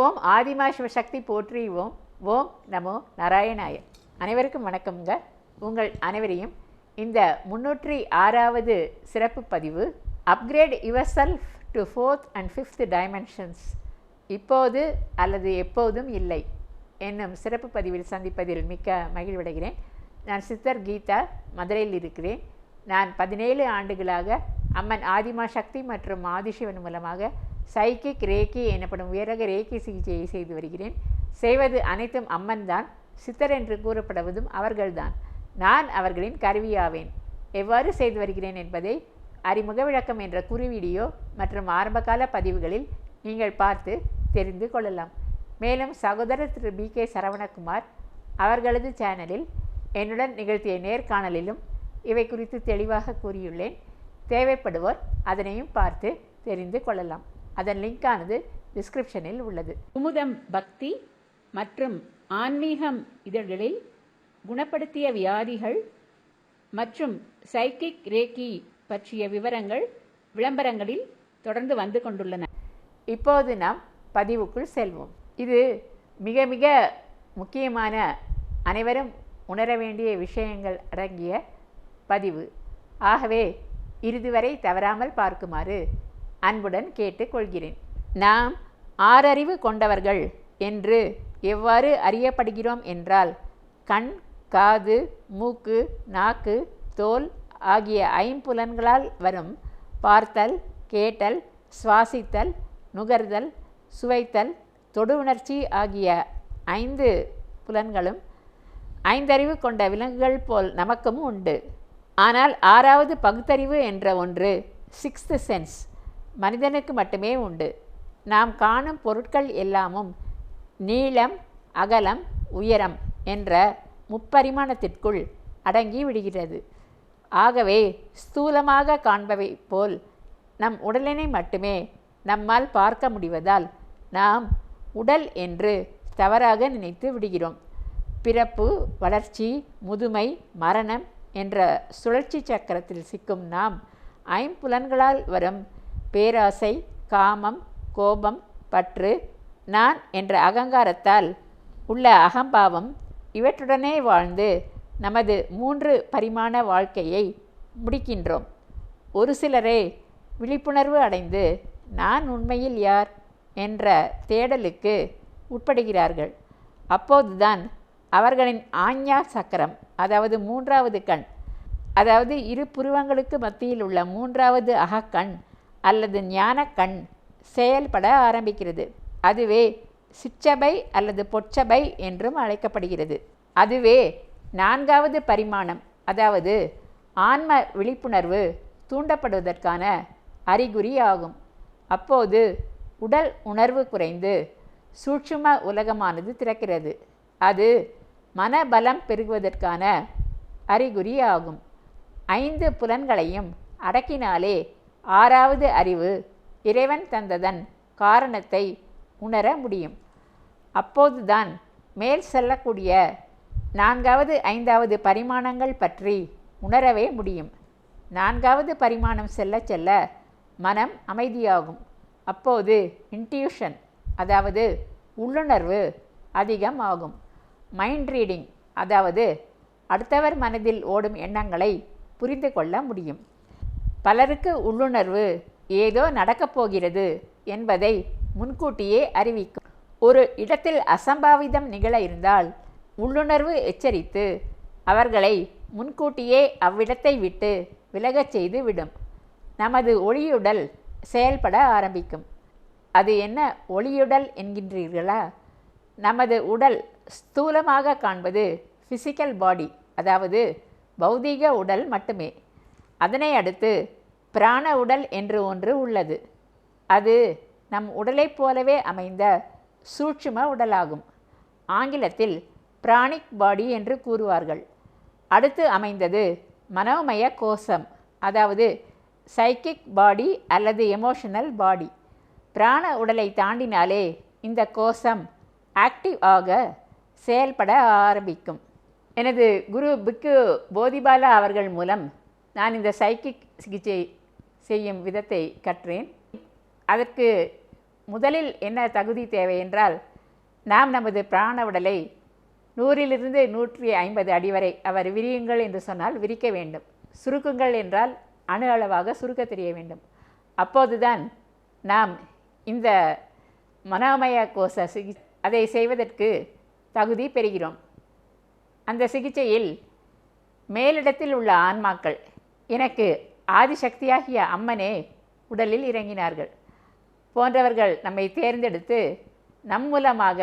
ஓம் ஆதிமா சிவசக்தி போற்றி. ஓம் ஓம் நமோ நாராயணாய. அனைவருக்கும் வணக்கம்ங்க. உங்கள் அனைவரையும் இந்த 306வது சிறப்பு பதிவு upgrade your self to 4th and 5th dimensions இப்போது அல்லது எப்போதும் இல்லை என்னும் சிறப்பு பதிவில் சந்திப்பதில் மிக்க மகிழ்வடைகிறேன். நான் சித்தர் கீதா, மதுரையில் இருக்கிறேன். நான் 17 ஆண்டுகளாக அம்மன் ஆதிமா சக்தி மற்றும் ஆதிசிவன் மூலமாக சைக்கிக் ரேக்கி எனப்படும் உயரக ரேக்கி சிகிச்சையை செய்து வருகிறேன். செய்வது அனைத்தும் அம்மன் தான். சித்தர் என்று கூறப்படுவதும் அவர்கள்தான். நான் அவர்களின் கருவியாவேன். எவ்வாறு செய்து வருகிறேன் என்பதை அறிமுக விளக்கம் என்ற குறு வீடியோ மற்றும் ஆரம்பகால பதிவுகளில் நீங்கள் பார்த்து தெரிந்து கொள்ளலாம். மேலும் சகோதரர் திரு BK சரவணகுமார் அவர்களது சேனலில் என்னுடன் நிகழ்த்திய நேர்காணலிலும் இவை குறித்து தெளிவாக கூறியுள்ளேன். தேவைப்படுவோர் அதனையும் பார்த்து தெரிந்து கொள்ளலாம். அதன் லிங்கானது டிஸ்கிரிப்ஷனில் உள்ளது. குமுதம் பக்தி மற்றும் ஆன்மீகம் இதழ்களில் குணப்படுத்திய வியாதிகள் மற்றும் சைக்கிக் ரேக்கி பற்றிய விவரங்கள் விளம்பரங்களில் தொடர்ந்து வந்து கொண்டுள்ளன. இப்போது நாம் பதிவுக்குள் செல்வோம். இது மிக மிக முக்கியமான, அனைவரும் உணர வேண்டிய விஷயங்கள் அடங்கிய பதிவு. ஆகவே இறுதி வரை தவறாமல் பார்க்குமாறு அன்புடன் கேட்டுக்கொள்கிறேன். நாம் ஆறறிவு கொண்டவர்கள் என்று எவ்வாறு அறியப்படுகிறோம் என்றால், கண், காது, மூக்கு, நாக்கு, தோல் ஆகிய ஐம்புலன்களால் வரும் பார்த்தல், கேட்டல், சுவாசித்தல், நுகர்தல், சுவைத்தல், தொடு உணர்ச்சி ஆகிய 5 புலன்களும் 5 அறிவு கொண்ட விலங்குகள் போல் நமக்கும் உண்டு. ஆனால் 6வது பகுத்தறிவு என்ற ஒன்று, 6th சென்ஸ், மனிதனுக்கு மட்டுமே உண்டு. நாம் காணும் பொருட்கள் எல்லாமும் நீளம், அகலம், உயரம் என்ற முப்பரிமாணத்திற்குள் அடங்கி விடுகிறது. ஆகவே ஸ்தூலமாக காண்பவை போல் நம் உடலினை மட்டுமே நம்மால் பார்க்க முடிவதால் நாம் உடல் என்று தவறாக நினைத்து விடுகிறோம். பிறப்பு, வளர்ச்சி, முதுமை, மரணம் என்ற சுழற்சி சக்கரத்தில் சிக்கும் நாம் ஐம்புலன்களால் வரும் பேராசை, காமம், கோபம், பற்று, நான் என்ற அகங்காரத்தால் உள்ள அகம்பாவம் இவற்றுடனே வாழ்ந்து நமது 3 பரிமாண வாழ்க்கையை முடிக்கின்றோம். ஒரு சிலரே விழிப்புணர்வு அடைந்து நான் உண்மையில் யார் என்ற தேடலுக்கு உட்படுகிறார்கள். அப்போதுதான் அவர்களின் ஆஞ்ஞா சக்கரம், அதாவது 3வது கண், அதாவது இரு புருவங்களுக்கு மத்தியில் உள்ள 3வது அகக்கண் அல்லது ஞான கண் செயல்பட ஆரம்பிக்கிறது. அதுவே சிற்றபை அல்லது பொற்சபை என்றும் அழைக்கப்படுகிறது. அதுவே 4வது பரிமாணம், அதாவது ஆன்ம விழிப்புணர்வு தூண்டப்படுவதற்கான அறிகுறி ஆகும். அப்போது உடல் உணர்வு குறைந்து சூட்சும உலகமானது திறக்கிறது. அது மனபலம் பெருகுவதற்கான அறிகுறி ஆகும். 5 புலன்களையும் அடக்கினாலே 6வது அறிவு, இறைவன் தந்ததன் காரணத்தை உணர முடியும். அப்போதுதான் மேல் செல்லக்கூடிய 4வது 5வது பரிமாணங்கள் பற்றி உணரவே முடியும். 4வது பரிமாணம் செல்ல செல்ல மனம் அமைதியாகும். அப்போது இன்ட்யூஷன், அதாவது உள்ளுணர்வு அதிகம் ஆகும். மைண்ட் ரீடிங், அதாவது அடுத்தவர் மனதில் ஓடும் எண்ணங்களை புரிந்து கொள்ள முடியும். பலருக்கு உள்ளுணர்வு ஏதோ நடக்கப் போகிறது என்பதை முன்கூட்டியே அறிவிக்கும். ஒரு இடத்தில் அசம்பாவிதம் நிகழ இருந்தால் உள்ளுணர்வு எச்சரித்து அவர்களை முன்கூட்டியே அவ்விடத்தை விட்டு விலகச் செய்து விடும். நமது ஒளியுடல் செயல்பட ஆரம்பிக்கும். அது என்ன ஒளியுடல் என்கின்றீர்களா? நமது உடல் ஸ்தூலமாக காண்பது ஃபிசிக்கல் பாடி, அதாவது பௌதீக உடல் மட்டுமே. அதனை அடுத்து பிராண உடல் என்று ஒன்று உள்ளது. அது நம் உடலைப் போலவே அமைந்த சூட்சும உடலாகும். ஆங்கிலத்தில் பிராணிக் பாடி என்று கூறுவார்கள். அடுத்து அமைந்தது மனோமய கோஷம், அதாவது சைக்கிக் பாடி அல்லது எமோஷனல் பாடி. பிராண உடலை தாண்டினாலே இந்த கோஷம் ஆக்டிவ் ஆக செயல்பட ஆரம்பிக்கும். எனது குரு பிக்கு போதிபாலா அவர்கள் மூலம் நான் இந்த சைக்கிக் சிகிச்சை செய்யும் விதத்தை கற்றேன். அதற்கு முதலில் என்ன தகுதி தேவை என்றால், நாம் நமது பிராண உடலை 100 to 150 அடி வரை அவர் விரியுங்கள் என்று சொன்னால் விரிக்க வேண்டும். சுருக்குங்கள் என்றால் அணு அளவாக சுருக்க தெரிய வேண்டும். அப்போதுதான் நாம் இந்த மனோமய கோஷ அதை செய்வதற்கு தகுதி பெறுகிறோம். அந்த சிகிச்சையில் மேலிடத்தில் உள்ள ஆன்மாக்கள் எனக்கு ஆதிசக்தியாகிய அம்மனே உடலில் இறங்கினார்கள் போன்றவர்கள் நம்மை தேர்ந்தெடுத்து நம் மூலமாக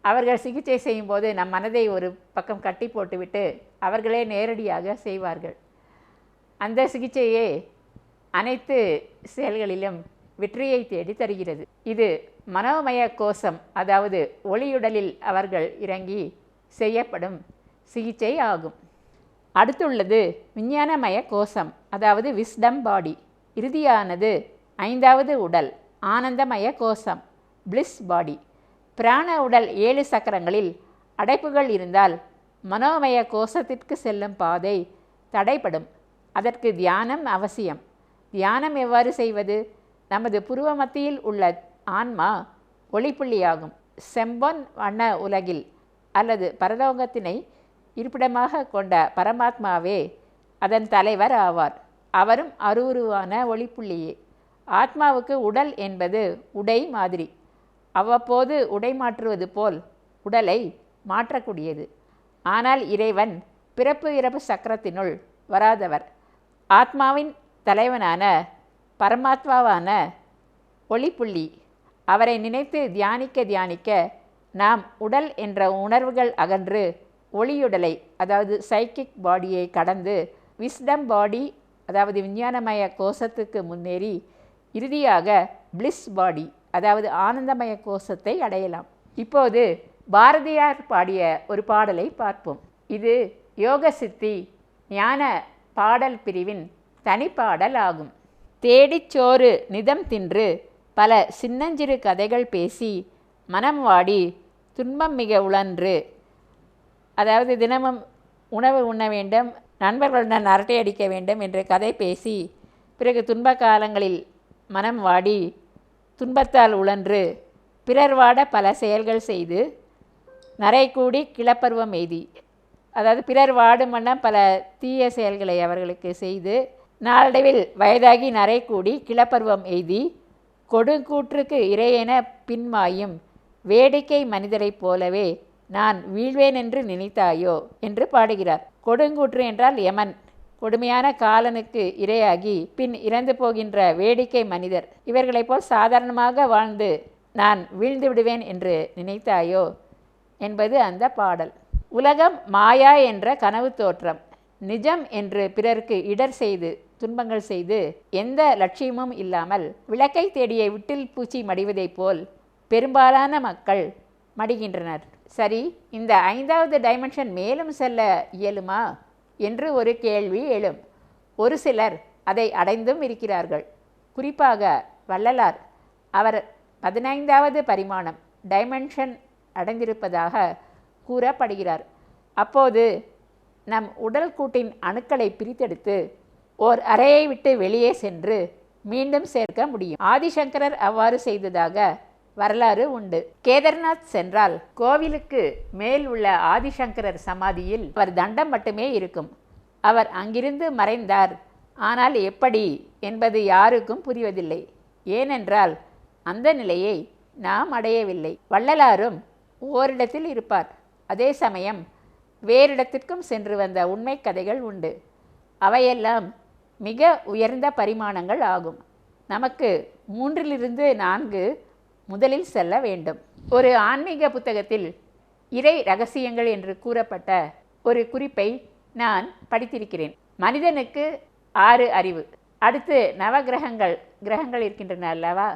அவர்கள் சிகிச்சை செய்யும்போது நம் மனதை ஒரு பக்கம் கட்டி போட்டுவிட்டு அவர்களே நேரடியாக செய்வார்கள். அந்த சிகிச்சையே அனைத்து செயல்களிலும் வெற்றியை தேடி தருகிறது. இது மனோமய கோஷம், அதாவது ஒளியுடலில் அவர்கள் இறங்கி செய்யப்படும் சிகிச்சை ஆகும். அடுத்துள்ளது விஞ்ஞானமய கோஷம், அதாவது விஸ்டம் பாடி. இறுதியானது 5வது உடல், ஆனந்தமய கோஷம், பிளிஸ் பாடி. பிராண உடல் 7 சக்கரங்களில் அடைப்புகள் இருந்தால் மனோமய கோஷத்திற்கு செல்லும் பாதை தடைப்படும். அதற்கு தியானம் அவசியம். தியானம் எவ்வாறு செய்வது? நமது புருவ மத்தியில் உள்ள ஆன்மா ஒளிப்புள்ளியாகும். செம்பொன் வண்ண உலகில் அல்லது பரலோகத்தினை இருப்பிடமாக கொண்ட பரமாத்மாவே அதன் தலைவர் ஆவார். அவரும் அருவுருவான ஒளிப்புள்ளியே. ஆத்மாவுக்கு உடல் என்பது உடை மாதிரி. அவ்வப்போது உடை மாற்றுவது போல் உடலை மாற்றக்கூடியது. ஆனால் இறைவன் பிறப்பு இறப்பு சக்கரத்தினுள் வராதவர். ஆத்மாவின் தலைவனான பரமாத்மாவான ஒளிப்புள்ளி. அவரை நினைத்து தியானிக்க தியானிக்க நாம் உடல் என்ற உணர்வுகள் அகன்று ஒளியுடலை, அதாவது சைக்கிக் பாடியை கடந்து விஸ்டம் பாடி, அதாவது விஞ்ஞானமய கோஷத்துக்கு முன்னேறி இறுதியாக பிளிஸ் பாடி, அதாவது ஆனந்தமய கோஷத்தை அடையலாம். இப்போது பாரதியார் பாடிய ஒரு பாடலை பார்ப்போம். இது யோக சித்தி ஞான பாடல் பிரிவின் தனிப்பாடல் ஆகும். தேடிச்சோறு நிதம் தின்று பல சின்னஞ்சிறு கதைகள் பேசி மனம் வாடி துன்பம் மிக உழன்று. அதாவது தினமும் உணவு உண்ண வேண்டும், நண்பர்களுடன் அரட்டை அடிக்க வேண்டும் என்று கதை பேசி பிறகு துன்ப காலங்களில் மனம் வாடி துன்பத்தால் உழன்று பிறர் வாட பல செயல்கள் செய்து நரை கூடி கிளப்பருவம் எய்தி. அதாவது பிறர் வாடும் வண்ணம் பல தீய செயல்களை அவர்களுக்கு செய்து நாளடைவில் வயதாகி நரை கூடி கிளப்பருவம் எய்தி கொடுங்கூற்றுக்கு இறையென பின்மாயும் வேடிக்கை மனிதரைப் போலவே நான் வீழ்வேன் என்று நினைத்தாயோ என்று பாடுகிறார். கொடுங்கூற்று என்றால் யமன், கொடுமையான காலனுக்கு இரையாகி பின் இறந்து போகின்ற வேடிக்கை மனிதர். இவர்களைப் போல் சாதாரணமாக வாழ்ந்து நான் வீழ்ந்து விடுவேன் என்று நினைத்தாயோ என்பது அந்த பாடல். உலகம் மாயா என்ற கனவு தோற்றம். நிஜம் என்று பிறருக்கு இடர் செய்து துன்பங்கள் செய்து எந்த லட்சியமும் இல்லாமல் விளக்கை தேடிய விட்டில் பூச்சி மடிவதைப் போல் பெரும்பாலான மக்கள் மடிகின்றனர். சரி, இந்த 5வது டைமென்ஷன் மேலும் செல்ல இயலுமா என்று ஒரு கேள்வி எழும். ஒரு சிலர் அதை அடைந்தும் இருக்கிறார்கள். குறிப்பாக வள்ளலார் அவர் 15வது பரிமாணம் டைமென்ஷன் அடைந்திருப்பதாக கூறப்படுகிறார். அப்போது நம் உடல் கூட்டின் அணுக்களை பிரித்தெடுத்து ஓர் அறையை விட்டு வெளியே சென்று மீண்டும் சேர்க்க முடியும். ஆதிசங்கரர் அவ்வாறு செய்ததாக வரலாறு உண்டு. கேதார்நாத் சென்றால் கோவிலுக்கு மேல் உள்ள ஆதிசங்கரர் சமாதியில் அவர் தண்டம் மட்டுமே இருக்கும். அவர் அங்கிருந்து மறைந்தார். ஆனால் எப்படி என்பது யாருக்கும் புரிவதில்லை. ஏனென்றால் அந்த நிலையை நாம் அடையவில்லை. வள்ளலாரும் ஓரிடத்தில் இருப்பார். அதே சமயம் வேறிடத்திற்கும் சென்று வந்த உண்மை கதைகள் உண்டு. அவையெல்லாம் மிக உயர்ந்த பரிமாணங்கள் ஆகும். நமக்கு 3 to 4 முதலில் செல்ல வேண்டும். ஒரு ஆன்மீக புத்தகத்தில் இறை ரகசியங்கள் என்று கூறப்பட்ட ஒரு குறிப்பை நான் படித்திருக்கிறேன். மனிதனுக்கு 6 அறிவு. அடுத்து கிரகங்கள் இருக்கின்றன அல்லவா,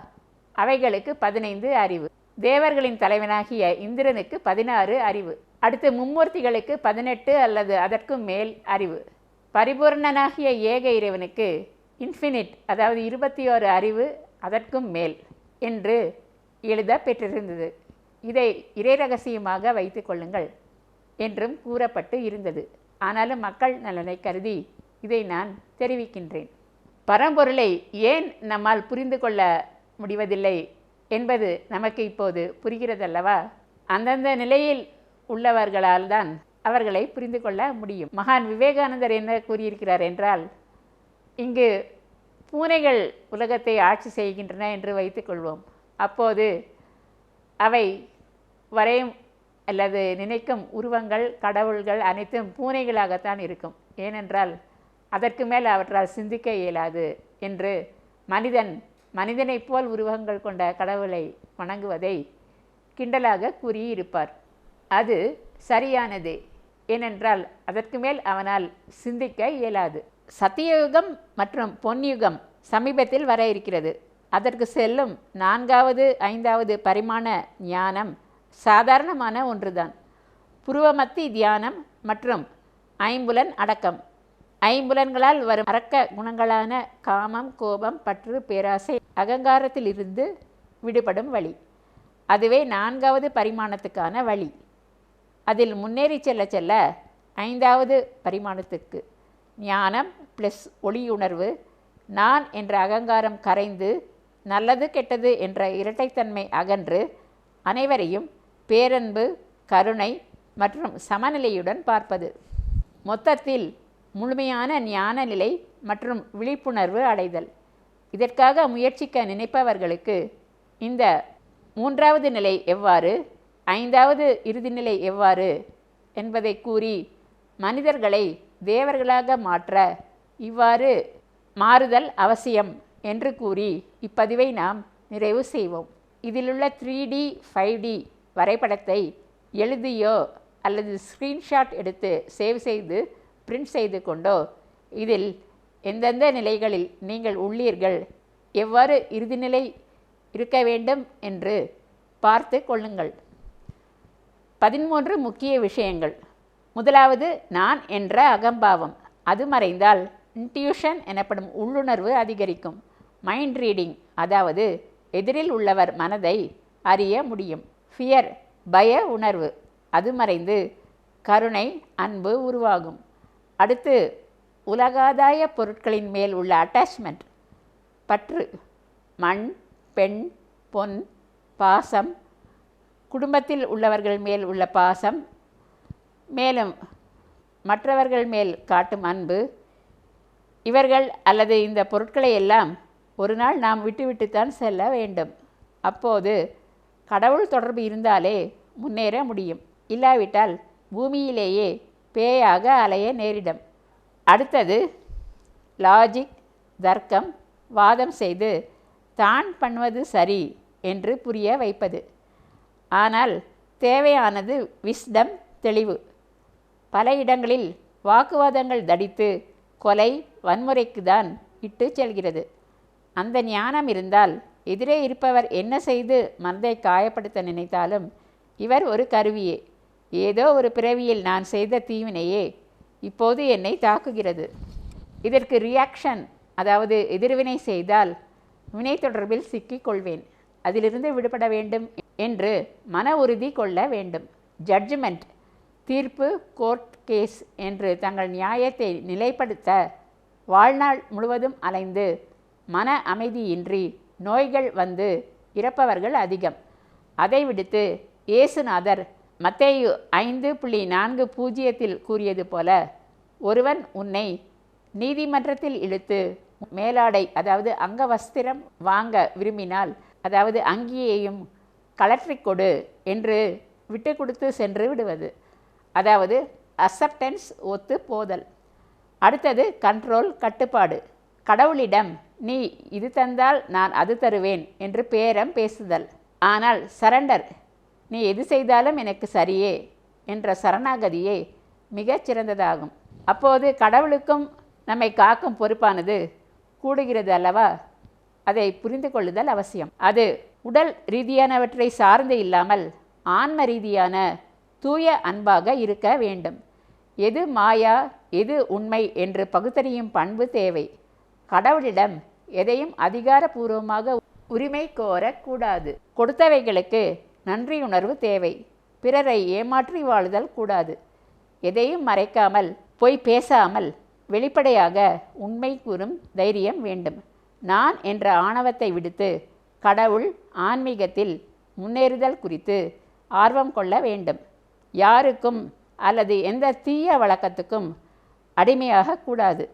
அவைகளுக்கு 15 அறிவு. தேவர்களின் தலைவனாகிய இந்திரனுக்கு 16 அறிவு. அடுத்து மும்மூர்த்திகளுக்கு 18 அல்லது அதற்கும் மேல் அறிவு. பரிபூர்ணனாகிய ஏக இறைவனுக்கு இன்ஃபினிட், அதாவது 21 அறிவு அதற்கும் மேல் என்று எழுத பெற்றிருந்தது. இதை இறை ரகசியமாக வைத்து கொள்ளுங்கள் என்றும் கூறப்பட்டு இருந்தது. ஆனாலும் மக்கள் நலனை கருதி இதை நான் தெரிவிக்கின்றேன். பரம்பொருளை ஏன் நம்மால் புரிந்து கொள்ள முடிவதில்லை என்பது நமக்கு இப்போது புரிகிறதல்லவா? அந்தந்த நிலையில் உள்ளவர்களால் தான் அவர்களை புரிந்து கொள்ள முடியும். மகான் விவேகானந்தர் என்ன கூறியிருக்கிறார் என்றால், இங்கு பூனைகள் உலகத்தை ஆட்சி செய்கின்றன என்று வைத்துக்கொள்வோம். அப்போது அவை வரையும் அல்லது நினைக்கும் உருவங்கள், கடவுள்கள் அனைத்தும் பூனைகளாகத்தான் இருக்கும். ஏனென்றால் அதற்கு மேல் அவற்றால் சிந்திக்க இயலாது என்று மனிதனைப் போல் உருவங்கள் கொண்ட கடவுளை வணங்குவதை கிண்டலாக கூறியிருப்பார். அது சரியானதே. ஏனென்றால் அதற்கு மேல் அவனால் சிந்திக்க இயலாது. சத்தியயுகம் மற்றும் பொன்யுகம் சமீபத்தில் வர இருக்கிறது. அதற்கு செல்லும் 4வது 5வது பரிமாண ஞானம் சாதாரணமான ஒன்றுதான். புருவமத்தி தியானம் மற்றும் ஐம்புலன் அடக்கம். ஐம்புலன்களால் வரும் அரக்க குணங்களான காமம், கோபம், பற்று, பேராசை, அகங்காரத்திலிருந்து விடுபடும் வழி. அதுவே 4வது பரிமாணத்துக்கான வழி. அதில் முன்னேறி செல்ல செல்ல 5வது பரிமாணத்துக்கு ஞானம் ப்ளஸ் ஒளியுணர்வு, நான் என்ற அகங்காரம் கரைந்து நல்லது கெட்டது என்ற இரட்டைத்தன்மை அகன்று அனைவரையும் பேரன்பு, கருணை மற்றும் சமநிலையுடன் பார்ப்பது. மொத்தத்தில் முழுமையான ஞான நிலை மற்றும் விழிப்புணர்வு அடைதல். இதற்காக முயற்சிக்க நினைப்பவர்களுக்கு இந்த 3வது நிலை எவ்வாறு, 5வது இறுதிநிலை எவ்வாறு என்பதை கூறி மனிதர்களை தேவர்களாக மாற்ற இவ்வாறு மாறுதல் அவசியம் என்று கூறி இப்பதிவை நாம் நிறைவு செய்வோம். இதிலுள்ள 3D 5D வரைபடத்தை எழுதியோ அல்லது ஸ்க்ரீன்ஷாட் எடுத்து சேவ் செய்து பிரிண்ட் செய்து கொண்டோ இதில் எந்தெந்த நிலைகளில் நீங்கள் உள்ளீர்கள், எவ்வாறு இறுதிநிலை இருக்க வேண்டும் என்று பார்த்து கொள்ளுங்கள். 13 முக்கிய விஷயங்கள். முதலாவது, நான் என்ற அகம்பாவம். அது மறைந்தால் இன்ட்யூஷன் எனப்படும் உள்ளுணர்வு அதிகரிக்கும். மைண்ட் ரீடிங், அதாவது எதிரில் உள்ளவர் மனதை அறிய முடியும். ஃபியர், பய உணர்வு. அது மறைந்து கருணை, அன்பு உருவாகும். அடுத்து, உலகாதாய பொருட்களின் மேல் உள்ள அட்டாச்மெண்ட், பற்று, மண், பெண், பொன், பாசம், குடும்பத்தில் உள்ளவர்கள் மேல் உள்ள பாசம், மேலும் மற்றவர்கள் மேல் காட்டும் அன்பு. இவர்கள் அல்லது இந்த பொருட்களை எல்லாம் ஒரு நாள் நாம் விட்டுவிட்டுத்தான் செல்ல வேண்டும். அப்போது கடவுள் தொடர்பு இருந்தாலே முன்னேற முடியும். இல்லாவிட்டால் பூமியிலேயே பேயாக அலைய நேரிடும். அடுத்தது, லாஜிக், தர்க்கம், வாதம் செய்து தான் பண்ணுவது சரி என்று புரிய வைப்பது. ஆனால் தேவையானது விஸ்டம், தெளிவு. பல இடங்களில் வாக்குவாதங்கள் தடித்து கொலை, வன்முறைக்கு தான் இட்டு செல்கிறது. அந்த ஞானம் இருந்தால் எதிரே இருப்பவர் என்ன செய்து மனதை காயப்படுத்த நினைத்தாலும் இவர் ஒரு கருவியே. ஏதோ ஒரு பிறவியில் நான் செய்த தீவினையே இப்போது என்னை தாக்குகிறது. இதற்கு ரியாக்ஷன், அதாவது எதிர்வினை செய்தால் வினை தொடர்பில் சிக்கிக்கொள்வேன், அதிலிருந்து விடுபட வேண்டும் என்று மன உறுதி கொள்ள வேண்டும். ஜட்ஜ்மெண்ட், தீர்ப்பு, கோர்ட் கேஸ் என்று தங்கள் நியாயத்தை நிலைப்படுத்த வாழ்நாள் முழுவதும் அலைந்து மன அமைதியின்றி நோய்கள் வந்து இறப்பவர்கள் அதிகம். அதை விடுத்து இயேசுநாதர் மத்தேயு 5:40 கூறியது போல, ஒருவன் உன்னை நீதிமன்றத்தில் இழுத்து மேலாடை, அதாவது அங்கவஸ்திரம் வாங்க விரும்பினால், அதாவது அங்கியையும் கலற்றிக் கொடு என்று விட்டு கொடுத்து சென்று விடுவது. அதாவது அக்செப்டன்ஸ், ஒத்து போதல். அடுத்தது கண்ட்ரோல், கட்டுப்பாடு. கடவுளிடம் நீ இது தந்தால் நான் அது தருவேன் என்று பேரம் பேசுதல். ஆனால் சரண்டர், நீ எது செய்தாலும் எனக்கு சரியே என்ற சரணாகதியே மிகச் சிறந்ததாகும். அப்போது கடவுளுக்கும் நம்மை காக்கும் பொறுப்பானது கூடுகிறது அல்லவா? அதை புரிந்து கொள்ளுதல் அவசியம். அது உடல் ரீதியானவற்றை சார்ந்து இல்லாமல் ஆன்ம ரீதியான தூய அன்பாக இருக்க வேண்டும். எது மாயா, எது உண்மை என்று பகுத்தறியும் பண்பு தேவை. கடவுளிடம் எதையும் அதிகாரபூர்வமாக உரிமை கோரக்கூடாது. கொடுத்தவைகளுக்கு நன்றியுணர்வு தேவை. பிறரை ஏமாற்றி வாழுதல் கூடாது. எதையும் மறைக்காமல், பொய் பேசாமல், வெளிப்படையாக உண்மை கூறும் தைரியம் வேண்டும். நான் என்ற ஆணவத்தை விடுத்து கடவுள், ஆன்மீகத்தில் முன்னேறுதல் குறித்து ஆர்வம் கொள்ள வேண்டும். யாருக்கும் அல்லது எந்த தீய வழக்கத்துக்கும் அடிமையாக கூடாது.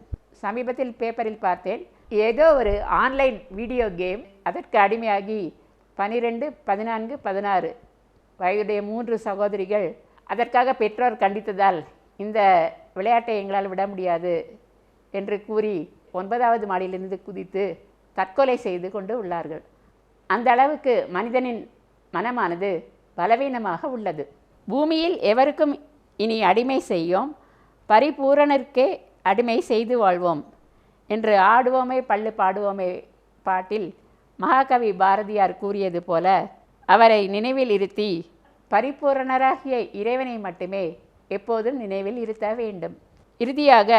சமீபத்தில் பேப்பரில் பார்த்தேன், ஏதோ ஒரு ஆன்லைன் வீடியோ கேம் அதற்கு அடிமையாகி 12, 14, 16 வயதுடைய 3 சகோதரிகள் அதற்காக பெற்றோர் கண்டித்ததால் இந்த விளையாட்டை எங்களால் விட முடியாது என்று கூறி 9வது மாடியிலிருந்து குதித்து தற்கொலை செய்து கொண்டு உள்ளார்கள். அந்த அளவுக்கு மனிதனின் மனமானது பலவீனமாக உள்ளது. பூமியில் எவருக்கும் இனி அடிமை செய்யோம், பரிபூரணருக்கே அடிமை செய்து வாழ்வோம் என்று ஆடுவோமே பள்ளு பாடுவோமே பாட்டில் மகாகவி பாரதியார் கூறியது போல அவரை நினைவில் இருத்தி பரிபூரணராகிய இறைவனை மட்டுமே எப்போதும் நினைவில் இருத்த வேண்டும். இறுதியாக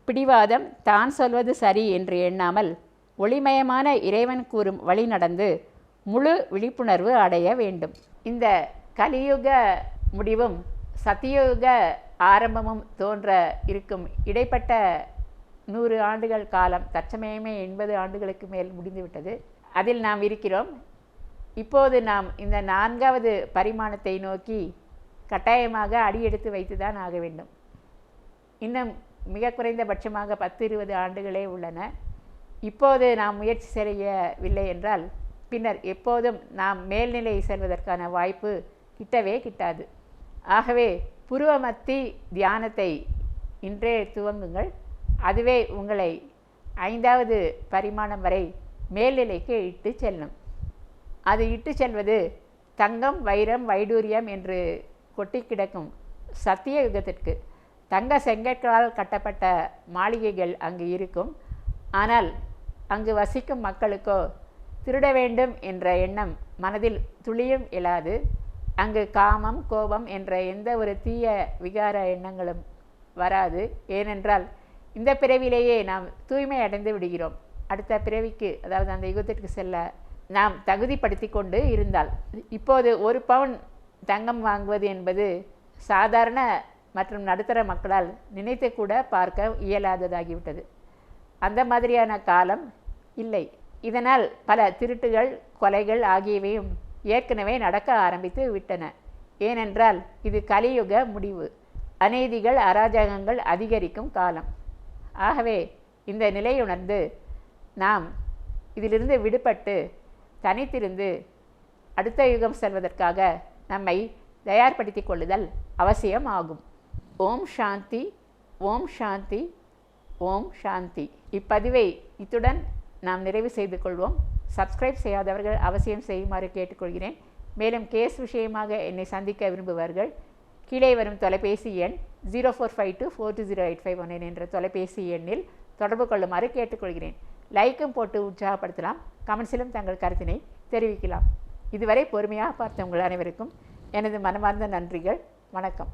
பிடிவாதம் தான் சொல்வது சரி என்று எண்ணாமல் ஒளிமயமான இறைவன் கூறும் வழி நடந்து முழு விழிப்புணர்வு அடைய வேண்டும். இந்த கலியுக முடிவும் சத்தியுக ஆரம்பமும் தோன்ற இருக்கும் இடைப்பட்ட 100 ஆண்டுகள் காலம் தற்சமயமே 80 ஆண்டுகளுக்கு மேல் முடிந்துவிட்டது. அதில் நாம் இருக்கிறோம். இப்போது நாம் இந்த 4வது பரிமாணத்தை நோக்கி கட்டாயமாக அடியெடுத்து வைத்து தான் ஆக வேண்டும். இன்னும் மிக குறைந்தபட்சமாக 10-20 ஆண்டுகளே உள்ளன. இப்போது நாம் முயற்சி செய்யவில்லை என்றால் பின்னர் எப்போதும் நாம் மேல்நிலை செல்வதற்கான வாய்ப்பு கிட்டவே கிட்டாது. ஆகவே புருவமத்தி தியானத்தை இன்றே துவங்குங்கள். அதுவே உங்களை 5வது பரிமாணம் வரை மேல்நிலைக்கு இட்டு செல்லும். அது இட்டு செல்வது தங்கம், வைரம், வைடூரியம் என்று கொட்டி கிடக்கும் சத்திய யுகத்திற்கு. தங்க செங்கற்களால் கட்டப்பட்ட மாளிகைகள் அங்கு இருக்கும். ஆனால் அங்கு வசிக்கும் மக்களுக்கோ திருட வேண்டும் என்ற எண்ணம் மனதில் துளியும் எழாது. அங்கு காமம், கோபம் என்ற எந்த ஒரு தீய விகார எண்ணங்களும் வராது. ஏனென்றால் இந்த பிறவிலேயே நாம் தூய்மை அடைந்து விடுகிறோம். அடுத்த பிறவிக்கு, அதாவது அந்த யுகத்திற்கு செல்ல நாம் தகுதிப்படுத்தி கொண்டு இருந்தால். இப்போது 1 பவுன் தங்கம் வாங்குவது என்பது சாதாரண மற்றும் நடுத்தர மக்களால் நினைத்து கூட பார்க்க இயலாததாகிவிட்டது. அந்த மாதிரியான காலம் இல்லை. இதனால் பல திருட்டுகள், கொலைகள் ஆகியவையும் ஏற்கனவே நடக்க ஆரம்பித்து விட்டன. ஏனென்றால் இது கலியுக முடிவு. அநீதிகள், அராஜகங்கள் அதிகரிக்கும் காலம். ஆகவே இந்த நிலையுணர்ந்து நாம் இதிலிருந்து விடுபட்டு தனித்திருந்து அடுத்த யுகம் செல்வதற்காக நம்மை தயார்படுத்தி கொள்ளுதல் அவசியம் ஆகும். ஓம் சாந்தி, ஓம் சாந்தி, ஓம் சாந்தி. இப்பதிவை இத்துடன் நாம் நிறைவு செய்து கொள்வோம். சப்ஸ்கிரைப் செய்யாதவர்கள் அவசியம் செய்யுமாறு கேட்டுக்கொள்கிறேன். மேலும் கேஸ் விஷயமாக என்னை சந்திக்க விரும்புவர்கள் கீழே வரும் தொலைபேசி எண் 0452420851 என்ற தொலைபேசி எண்ணில் தொடர்பு கொள்ளுமாறு கேட்டுக்கொள்கிறேன். லைக்கும் போட்டு உற்சாகப்படுத்தலாம். கமெண்ட்ஸிலும் தங்கள் கருத்தினை தெரிவிக்கலாம். இதுவரை பொறுமையாக பார்த்த உங்கள் அனைவருக்கும் எனது மனமார்ந்த நன்றிகள். வணக்கம்.